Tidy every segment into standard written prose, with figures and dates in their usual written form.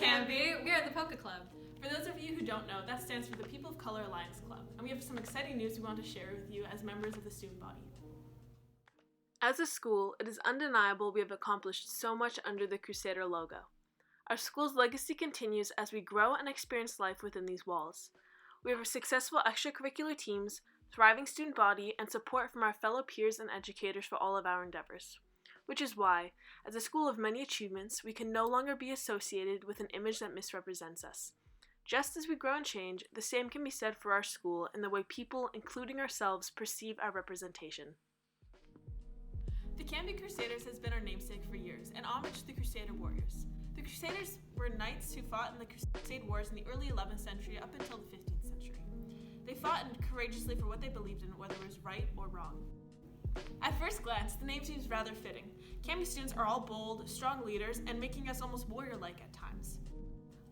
Cambie. We are the Polka Club. For those of you who don't know, that stands for the People of Color Alliance Club, and we have some exciting news we want to share with you as members of the student body. As a school, it is undeniable we have accomplished so much under the Crusader logo. Our school's legacy continues as we grow and experience life within these walls. We have successful extracurricular teams, thriving student body, and support from our fellow peers and educators for all of our endeavors. Which is why, as a school of many achievements, we can no longer be associated with an image that misrepresents us. Just as we grow and change, the same can be said for our school in the way people, including ourselves, perceive our representation. The Cambie Crusaders has been our namesake for years, an homage to the Crusader warriors. The Crusaders were knights who fought in the Crusade Wars in the early 11th century up until the 15th century. They fought courageously for what they believed in, whether it was right or wrong. At first glance, the name seems rather fitting. Cambie students are all bold, strong leaders, and making us almost warrior-like at times.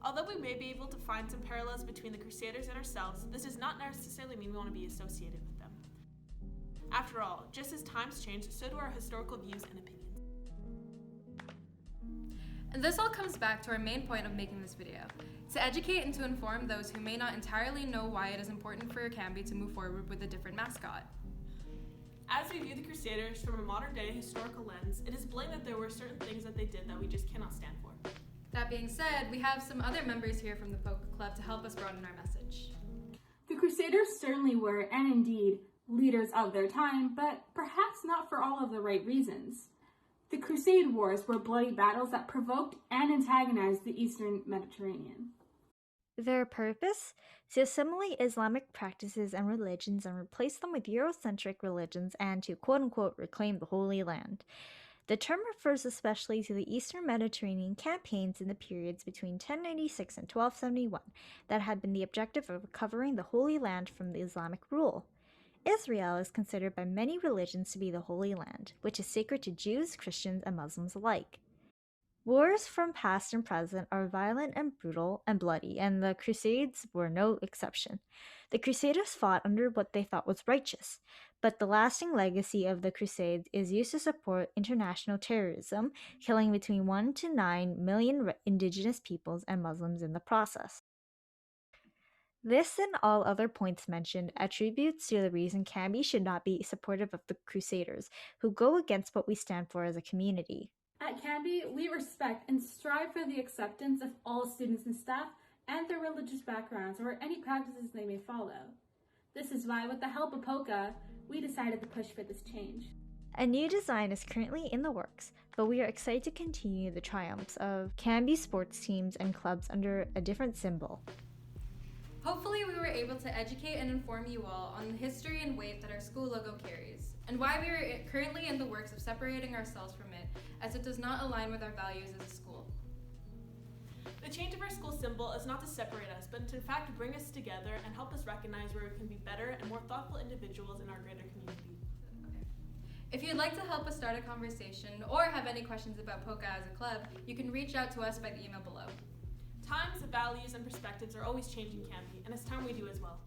Although we may be able to find some parallels between the Crusaders and ourselves, this does not necessarily mean we want to be associated with them. After all, just as times change, so do our historical views and opinions. And this all comes back to our main point of making this video: to educate and to inform those who may not entirely know why it is important for Cambie to move forward with a different mascot. As we view the Crusaders from a modern-day historical lens, it is blatant that there were certain things that they did that we just cannot stand for. That being said, we have some other members here from the Polka Club to help us broaden our message. The Crusaders certainly were, and indeed, leaders of their time, but perhaps not for all of the right reasons. The Crusade Wars were bloody battles that provoked and antagonized the Eastern Mediterranean. Their purpose? To assimilate Islamic practices and religions and replace them with Eurocentric religions and to quote-unquote reclaim the Holy Land. The term refers especially to the Eastern Mediterranean campaigns in the periods between 1096 and 1271 that had been the objective of recovering the Holy Land from the Islamic rule. Israel is considered by many religions to be the Holy Land, which is sacred to Jews, Christians, and Muslims alike. Wars from past and present are violent and brutal and bloody, and the Crusades were no exception. The Crusaders fought under what they thought was righteous, but the lasting legacy of the Crusades is used to support international terrorism, killing between 1 to 9 million indigenous peoples and Muslims in the process. This and all other points mentioned attributes to the reason Cambie should not be supportive of the Crusaders, who go against what we stand for as a community. At Cambie, we respect and strive for the acceptance of all students and staff and their religious backgrounds or any practices they may follow. This is why, with the help of Polka, we decided to push for this change. A new design is currently in the works, but we are excited to continue the triumphs of Cambie sports teams and clubs under a different symbol. Hopefully we were able to educate and inform you all on the history and weight that our school logo carries, and why we are currently in the works of separating ourselves from it, as it does not align with our values as a school. The change of our school symbol is not to separate us, but to in fact bring us together and help us recognize where we can be better and more thoughtful individuals in our greater community. Okay. If you'd like to help us start a conversation or have any questions about Polka as a club, you can reach out to us by the email below. Times, values, and perspectives are always changing, Cambie, and it's time we do as well.